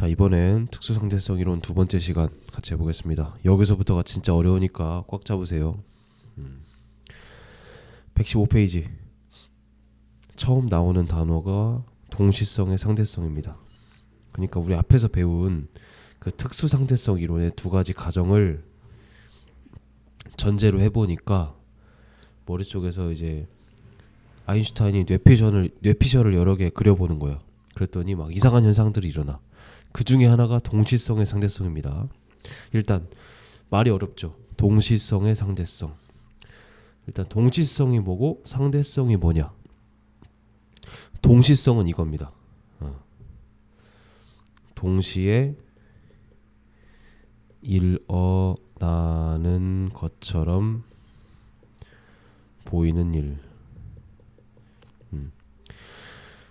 자, 이번엔 특수상대성 이론 두 번째 시간 같이 해보겠습니다. 여기서부터가 진짜 어려우니까 꽉 잡으세요. 115페이지. 처음 나오는 단어가 동시성의 상대성입니다. 그러니까 우리 앞에서 배운 그 특수상대성 이론의 두 가지 가정을 전제로 해보니까 머릿속에서 이제 아인슈타인이 뇌피셜을 여러 개 그려보는 거야. 그랬더니 막 이상한 현상들이 일어나. 그 중에 하나가 동시성의 상대성입니다. 일단 말이 어렵죠. 동시성의 상대성. 일단 동시성이 뭐고 상대성이 뭐냐. 동시성은 이겁니다. 동시에 일어나는 것처럼 보이는 일.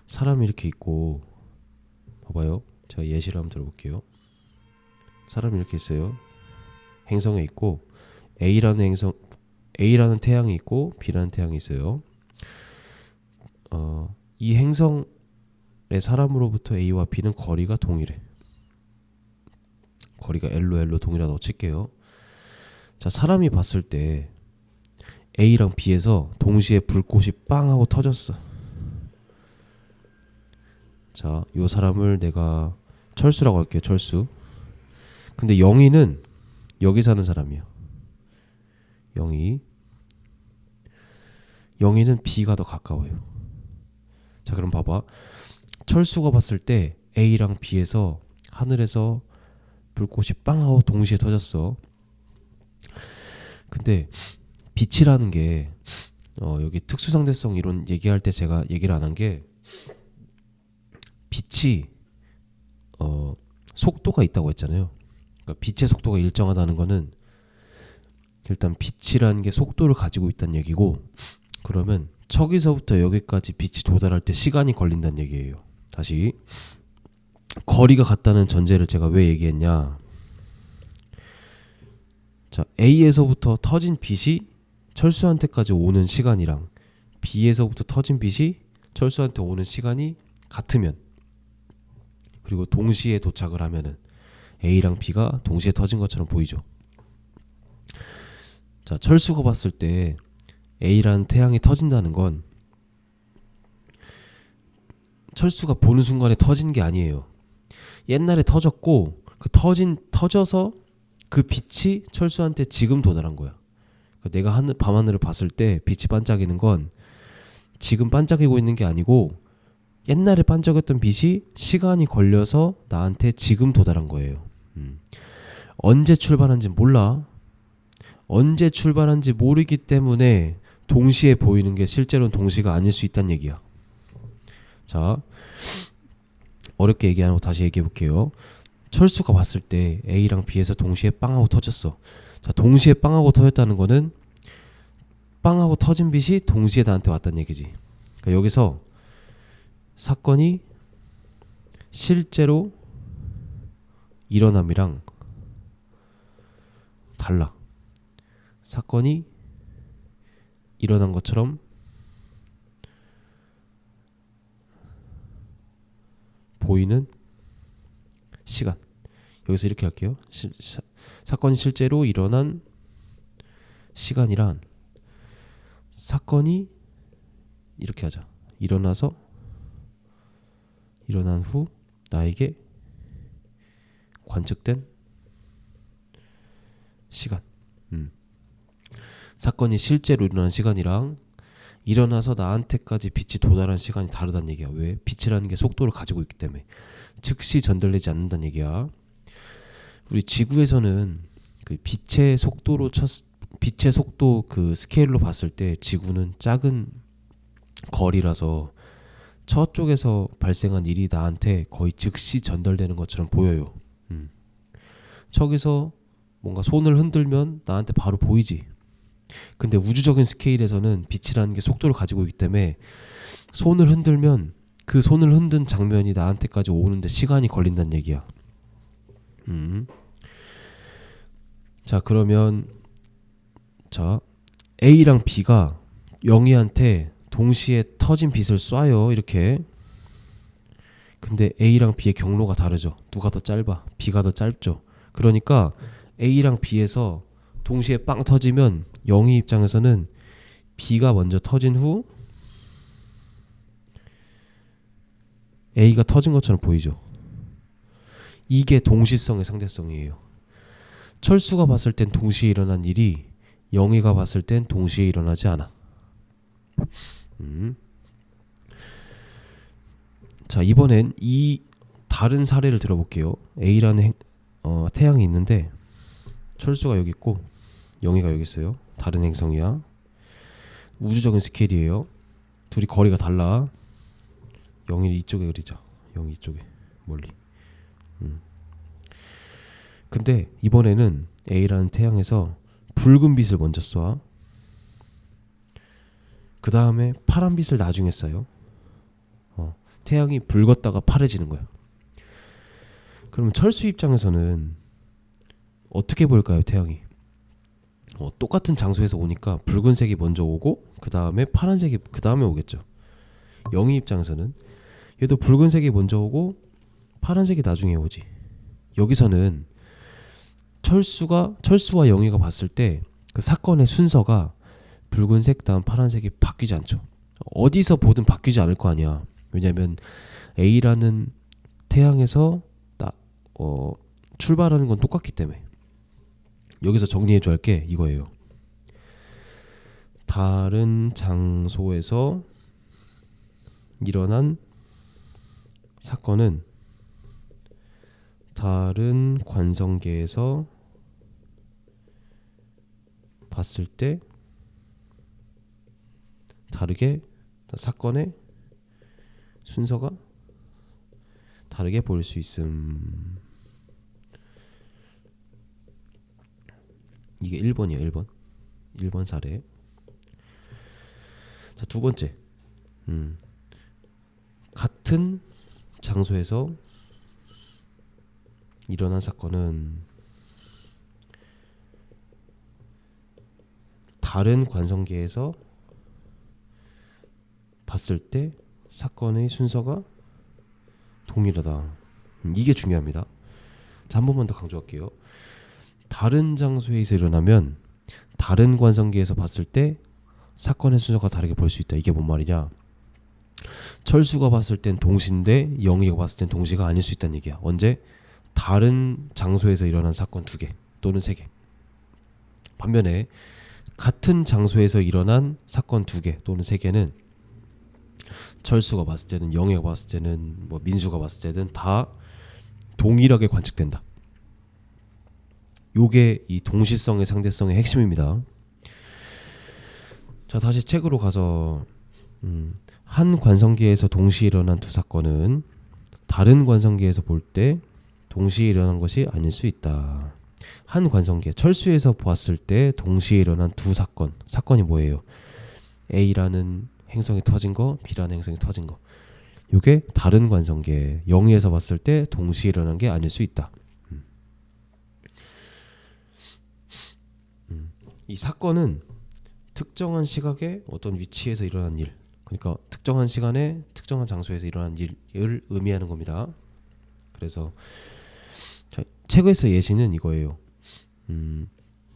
사람이 이렇게 있고, 봐봐요. 제가 예시를 한번 들어볼게요. 사람이 이렇게 있어요. 행성에 있고 A라는 태양이 있고 B라는 태양이 있어요. 이 행성의 사람으로부터 A와 B는 거리가 동일해. 거리가 L로 동일하다고 칠게요. 자, 사람이 봤을 때 A랑 B에서 동시에 불꽃이 빵 하고 터졌어. 자, 이 사람을 내가 철수라고 할게요. 철수. 근데 영희는 여기 사는 사람이야. 영희는 B가 더 가까워요. 자, 그럼 봐봐. 철수가 봤을 때 A랑 B에서 하늘에서 불꽃이 빵 하고 동시에 터졌어. 근데 빛이라는 게 여기 특수상대성 이론 얘기할 때 제가 얘기를 안 한 게 빛이 속도가 있다고 했잖아요. 그러니까 빛의 속도가 일정하다는 거는 일단 빛이라는 게 속도를 가지고 있다는 얘기고, 그러면 저기서부터 여기까지 빛이 도달할 때 시간이 걸린다는 얘기예요. 다시 거리가 같다는 전제를 제가 왜 얘기했냐. 자, A에서부터 터진 빛이 철수한테까지 오는 시간이랑 B에서부터 터진 빛이 철수한테 오는 시간이 같으면, 그리고 동시에 도착을 하면은 A랑 B가 동시에 터진 것처럼 보이죠. 자, 철수가 봤을 때 A라는 태양이 터진다는 건 철수가 보는 순간에 터진 게 아니에요. 옛날에 터졌고 터져서 그 빛이 철수한테 지금 도달한 거야. 그러니까 내가 밤하늘을 봤을 때 빛이 반짝이는 건 지금 반짝이고 있는 게 아니고 옛날에 반짝였던 빛이 시간이 걸려서 나한테 지금 도달한 거예요. 언제 출발한지 몰라. 언제 출발한지 모르기 때문에 동시에 보이는 게 실제로는 동시가 아닐 수 있다는 얘기야. 자, 어렵게 얘기 안 하고 다시 얘기해 볼게요. 철수가 봤을 때 A랑 B에서 동시에 빵하고 터졌어. 자, 동시에 빵하고 터졌다는 거는 빵하고 터진 빛이 동시에 나한테 왔다는 얘기지. 그러니까 여기서 사건이 실제로 일어남이랑 달라. 사건이 일어난 것처럼 보이는 시간. 여기서 이렇게 할게요. 사건이 실제로 일어난 시간이란 사건이 이렇게 하자. 일어난 후 나에게 관측된 시간. 사건이 실제로 일어난 시간이랑 일어나서 나한테까지 빛이 도달한 시간이 다르다는 얘기야. 왜? 빛이라는 게 속도를 가지고 있기 때문에 즉시 전달되지 않는다는 얘기야. 우리 지구에서는 그 빛의 속도 그 스케일로 봤을 때 지구는 작은 거리라서 저쪽에서 발생한 일이 나한테 거의 즉시 전달되는 것처럼 보여요. 저기서 뭔가 손을 흔들면 나한테 바로 보이지. 근데 우주적인 스케일에서는 빛이라는 게 속도를 가지고 있기 때문에 손을 흔들면 그 손을 흔든 장면이 나한테까지 오는데 시간이 걸린다는 얘기야. 자, 그러면 자, A랑 B가 영희한테 동시에 터진 빛을 쏴요. 이렇게. 근데 A랑 B의 경로가 다르죠. 누가 더 짧아? B가 더 짧죠. 그러니까 A랑 B에서 동시에 빵 터지면 영희 입장에서는 B가 먼저 터진 후 A가 터진 것처럼 보이죠. 이게 동시성의 상대성이에요. 철수가 봤을 땐 동시에 일어난 일이 영희가 봤을 땐 동시에 일어나지 않아. 자, 이번엔 이 다른 사례를 들어볼게요. A라는 태양이 있는데 철수가 여기 있고 영희가 여기 있어요. 다른 행성이야. 우주적인 스케일이에요. 둘이 거리가 달라. 영희를 이쪽에 그리자. 영희 이쪽에 멀리. 근데 이번에는 A라는 태양에서 붉은 빛을 먼저 쏴. 그 다음에 파란 빛을 나중에 쏴요. 태양이 붉었다가 파래지는 거야. 그러면 철수 입장에서는 어떻게 보일까요? 태양이 똑같은 장소에서 오니까 붉은색이 먼저 오고 그 다음에 파란색이 그 다음에 오겠죠. 영희 입장에서는 얘도 붉은색이 먼저 오고 파란색이 나중에 오지. 여기서는 철수와 영희가 봤을 때 그 사건의 순서가 붉은색 다음 파란색이 바뀌지 않죠. 어디서 보든 바뀌지 않을 거 아니야. 왜냐면 A라는 태양에서 출발하는 건 똑같기 때문에. 여기서 정리해줘야 할 게 이거예요. 다른 장소에서 일어난 사건은 다른 관성계에서 봤을 때 다르게 사건의 순서가 다르게 보일 수 있음. 이게 1번이야. 1번 사례. 자, 두 번째. 같은 장소에서 일어난 사건은 다른 관성계에서 봤을 때 사건의 순서가 동일하다. 이게 중요합니다. 자, 한 번만 더 강조할게요. 다른 장소에서 일어나면 다른 관성계에서 봤을 때 사건의 순서가 다르게 볼 수 있다. 이게 뭔 말이냐? 철수가 봤을 땐 동시인데 영희가 봤을 땐 동시가 아닐 수 있다는 얘기야. 언제? 다른 장소에서 일어난 사건 2개 또는 3개. 반면에 같은 장소에서 일어난 사건 2개 또는 3개는 철수가 봤을 때는 영희가 봤을 때는 민수가 봤을 때는 다 동일하게 관측된다. 요게 이 동시성의 상대성의 핵심입니다. 자, 다시 책으로 가서 한 관성계에서 동시에 일어난 두 사건은 다른 관성계에서 볼 때 동시에 일어난 것이 아닐 수 있다. 한 관성계, 철수에서 보았을 때 동시에 일어난 두 사건이 뭐예요? A라는 행성이 터진 거, B라는 행성이 터진 거. 요게 다른 관성계, 영희에서 봤을 때 동시에 일어난 게 아닐 수 있다. 이 사건은 특정한 시각에 어떤 위치에서 일어난 일, 그러니까 특정한 시간에 특정한 장소에서 일어난 일을 의미하는 겁니다. 그래서 책에서 예시는 이거예요.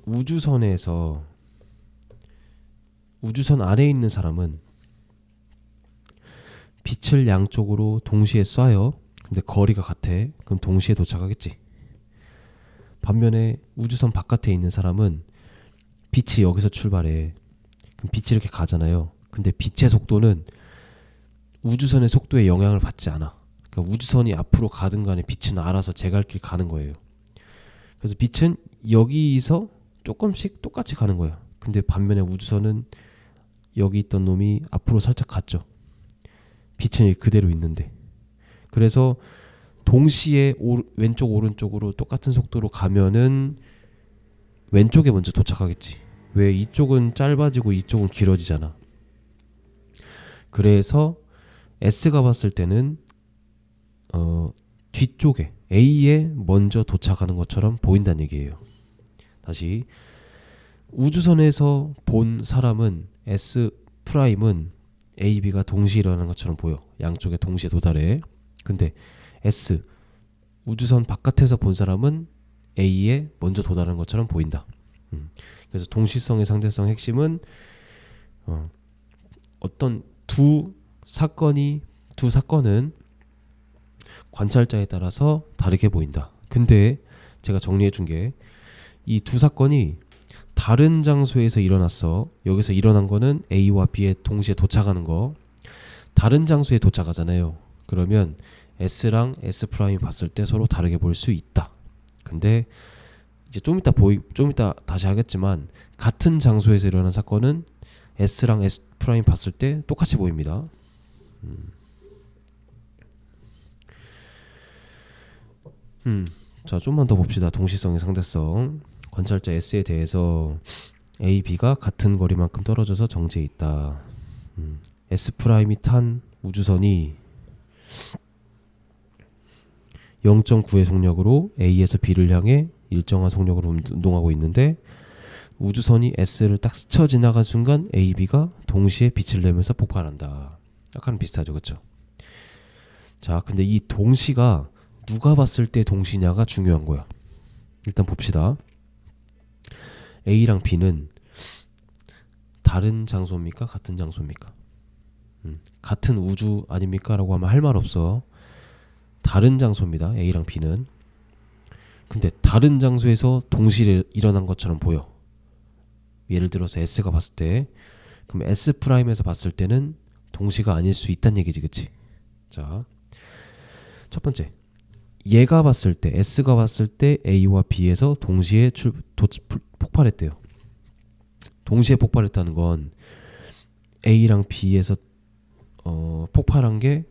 우주선 아래에 있는 사람은 빛을 양쪽으로 동시에 쏴요. 근데 거리가 같아. 그럼 동시에 도착하겠지. 반면에 우주선 바깥에 있는 사람은 빛이 여기서 출발해. 그럼 빛이 이렇게 가잖아요. 근데 빛의 속도는 우주선의 속도에 영향을 받지 않아. 그러니까 우주선이 앞으로 가든 간에 빛은 알아서 제 갈 길 가는 거예요. 그래서 빛은 여기서 조금씩 똑같이 가는 거야. 근데 반면에 우주선은 여기 있던 놈이 앞으로 살짝 갔죠. 빛은 그대로 있는데. 그래서 동시에 왼쪽 오른쪽으로 똑같은 속도로 가면은 왼쪽에 먼저 도착하겠지. 왜? 이쪽은 짧아지고 이쪽은 길어지잖아. 그래서 S가 봤을 때는 뒤쪽에 A에 먼저 도착하는 것처럼 보인다는 얘기예요. 다시 우주선에서 본 사람은 S 프라임은 A, B가 동시에 일어나는 것처럼 보여. 양쪽에 동시에 도달해. 근데 S 우주선 바깥에서 본 사람은 A에 먼저 도달한 것처럼 보인다. 그래서 동시성의 상대성 핵심은 어떤 두 사건은 관찰자에 따라서 다르게 보인다. 근데 제가 정리해 준 게 이 두 사건이 다른 장소에서 일어났어. 여기서 일어난 거는 A와 B에 동시에 도착하는 거. 다른 장소에 도착하잖아요. 그러면 S랑 S 프라임이 봤을 때 서로 다르게 볼 수 있다. 근데 이제 좀 이따 다시 하겠지만 같은 장소에서 일어난 사건은 S랑 S 프라임 봤을 때 똑같이 보입니다. 자, 좀만 더 봅시다. 동시성의 상대성. 관찰자 S에 대해서 A, B가 같은 거리만큼 떨어져서 정지해 있다. S 프라임이 탄 우주선이 0.9의 속력으로 A에서 B를 향해 일정한 속력으로 운동하고 있는데 우주선이 S를 딱 스쳐 지나간 순간 A, B가 동시에 빛을 내면서 폭발한다. 약간 비슷하죠, 그렇죠? 자, 근데 이 동시가 누가 봤을 때 동시냐가 중요한 거야. 일단 봅시다. A랑 B는 다른 장소입니까? 같은 장소입니까? 같은 우주 아닙니까? 라고 하면 할 말 없어. 다른 장소입니다. A랑 B는. 근데 다른 장소에서 동시에 일어난 것처럼 보여. 예를 들어서 S가 봤을 때, 그럼 S 프라임에서 봤을 때는 동시가 아닐 수 있다는 얘기지, 그치? 자, 첫 번째, 얘가 봤을 때, S가 봤을 때 A와 B에서 동시에 폭발했대요. 동시에 폭발했다는 건 A랑 B에서 폭발한 게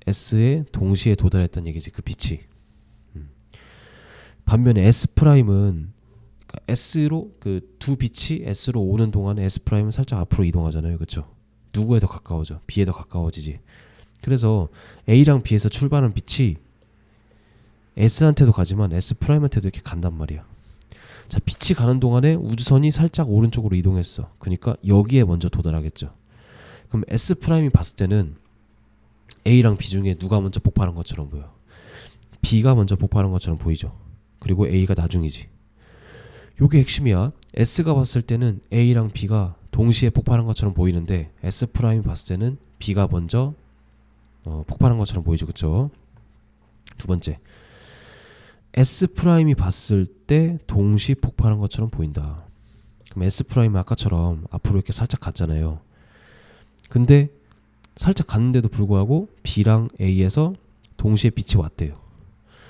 S에 동시에 도달했다는 얘기지, 그 빛이. 반면에 S 프라임은 그러니까 S로 그 두 빛이 S로 오는 동안에 S 프라임은 살짝 앞으로 이동하잖아요, 그렇죠? 누구에 더 가까워져? B에 더 가까워지지. 그래서 A랑 B에서 출발한 빛이 S한테도 가지만 S 프라임한테도 이렇게 간단 말이야. 자, 빛이 가는 동안에 우주선이 살짝 오른쪽으로 이동했어. 그러니까 여기에 먼저 도달하겠죠. 그럼 S 프라임이 봤을 때는 A랑 B 중에 누가 먼저 폭발한 것처럼 보여. B가 먼저 폭발한 것처럼 보이죠. 그리고 A가 나중이지. 요게 핵심이야. S가 봤을 때는 A랑 B가 동시에 폭발한 것처럼 보이는데 S 프라임이 봤을 때는 B가 먼저 폭발한 것처럼 보이죠, 그쵸? 두 번째, S 프라임이 봤을 때 동시 폭발한 것처럼 보인다. 그럼 S 프라임은 아까처럼 앞으로 이렇게 살짝 갔잖아요. 근데 살짝 갔는데도 불구하고 B랑 A에서 동시에 빛이 왔대요.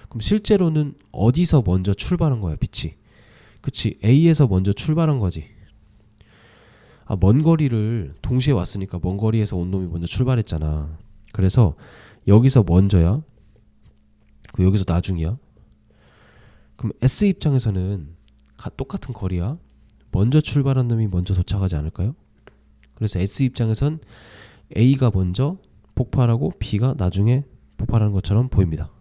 그럼 실제로는 어디서 먼저 출발한 거야, 빛이? 그치, A에서 먼저 출발한 거지. 아, 먼 거리를 동시에 왔으니까 먼 거리에서 온 놈이 먼저 출발했잖아. 그래서 여기서 먼저야, 여기서 나중이야. 그럼 S 입장에서는 똑같은 거리야. 먼저 출발한 놈이 먼저 도착하지 않을까요? 그래서 S 입장에선 A가 먼저 폭발하고 B가 나중에 폭발하는 것처럼 보입니다.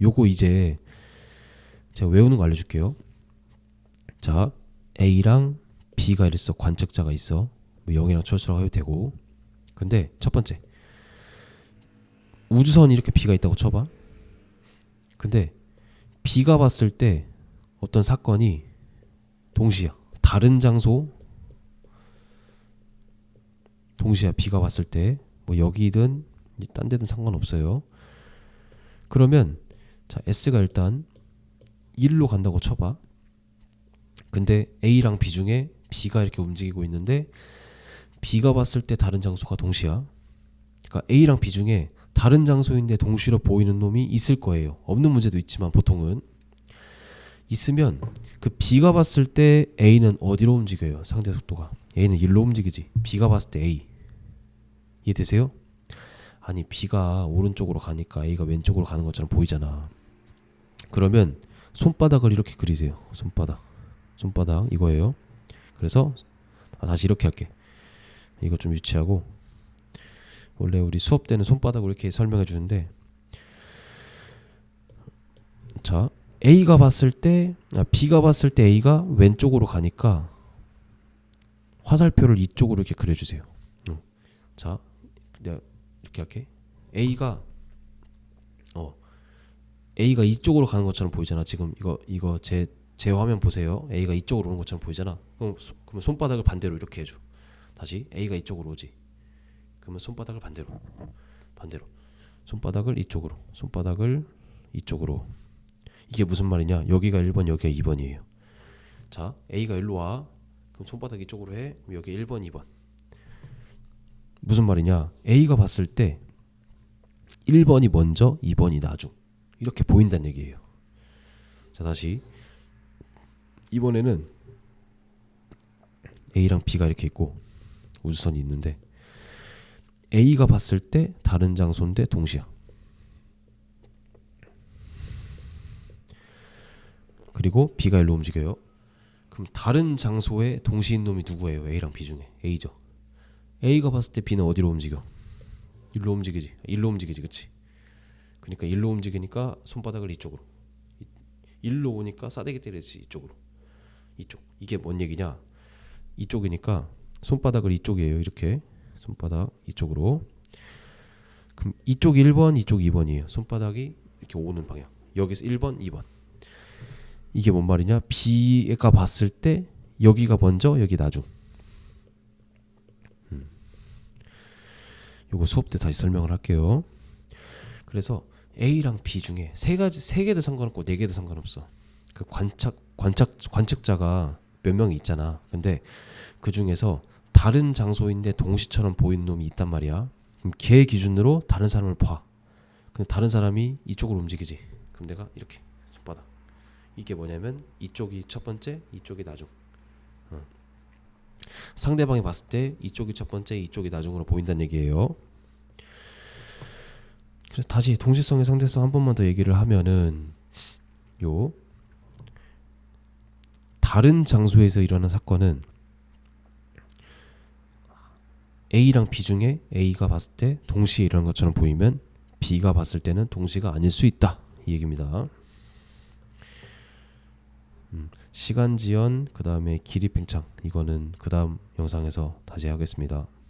요거 이제 제가 외우는 거 알려줄게요. 자, A랑 B가 이랬어. 관측자가 있어. 뭐 0이랑 철수라고 해도 되고. 근데 첫 번째, 우주선이 이렇게 B가 있다고 쳐봐. 근데 B가 봤을 때 어떤 사건이 동시야. 다른 장소 동시야. B가 봤을 때 뭐 여기든 딴 데든 상관없어요. 그러면 자, S가 일단 1로 간다고 쳐봐. 근데 A랑 B 중에 B가 이렇게 움직이고 있는데 B가 봤을 때 다른 장소가 동시야. 그러니까 A랑 B 중에 다른 장소인데 동시로 보이는 놈이 있을 거예요. 없는 문제도 있지만 보통은 있으면 그 B가 봤을 때 A는 어디로 움직여요? 상대 속도가 A는 1로 움직이지. B가 봤을 때 A 이해되세요? 아니, B가 오른쪽으로 가니까 A가 왼쪽으로 가는 것처럼 보이잖아. 그러면 손바닥을 이렇게 그리세요. 손바닥 이거예요. 그래서 다시 이렇게 할게. 이거 좀 유치하고, 원래 우리 수업 때는 손바닥으로 이렇게 설명해 주는데, 자, B가 봤을 때 A가 왼쪽으로 가니까 화살표를 이쪽으로 이렇게 그려주세요. 자, 내가 이렇게 할게. A가 A가 이쪽으로 가는 것처럼 보이잖아. 지금 이거 제 화면 보세요. A가 이쪽으로 오는 것처럼 보이잖아. 그러면 손바닥을 반대로 이렇게 해줘. 다시 A가 이쪽으로 오지. 그러면 손바닥을 반대로 손바닥을 이쪽으로. 이게 무슨 말이냐? 여기가 1번, 여기가 2번이에요. 자, A가 일로 와. 그럼 손바닥 이쪽으로 해. 그럼 여기 1번, 2번. 무슨 말이냐? A가 봤을 때 1번이 먼저, 2번이 나중. 이렇게 보인다는 얘기예요. 자, 다시 이번에는 A랑 B가 이렇게 있고 우주선이 있는데 A가 봤을 때 다른 장소인데 동시야. 그리고 B가 일로 움직여요. 그럼 다른 장소에 동시인 놈이 누구예요? A랑 B 중에 A죠. A가 봤을 때 B는 어디로 움직여? 일로 움직이지. 그치? 그러니까 일로 움직이니까 손바닥을 이쪽으로. 일로 오니까 싸대기 때리지 이쪽으로. 이게 뭔 얘기냐? 이쪽이니까 손바닥을 이쪽이에요. 이렇게 손바닥 이쪽으로. 그럼 이쪽이 1번, 이쪽 2번이에요. 손바닥이 이렇게 오는 방향. 여기서 1번, 2번. 이게 뭔 말이냐? B가 봤을 때 여기가 먼저, 여기 나중. 요거 수업 때 다시 설명을 할게요. 그래서 A랑 B 중에 세 개도 상관없고 네 개도 상관없어. 그 관측자가 몇 명이 있잖아. 근데 그 중에서 다른 장소인데 동시처럼 보이는 놈이 있단 말이야. 그럼 걔 기준으로 다른 사람을 봐. 근데 다른 사람이 이쪽으로 움직이지. 그럼 내가 이렇게 손바닥. 이게 뭐냐면 이쪽이 첫 번째, 이쪽이 나중. 상대방이 봤을 때 이쪽이 첫 번째, 이쪽이 나중으로 보인다는 얘기예요. 그래서 다시 동시성의 상대성 한 번만 더 얘기를 하면은 요 다른 장소에서 일어난 사건은 A랑 B 중에 A가 봤을 때 동시에 일어난 것처럼 보이면 B가 봤을 때는 동시가 아닐 수 있다. 이 얘기입니다. 시간 지연 그 다음에 길이 팽창 이거는 그 다음 영상에서 다시 하겠습니다.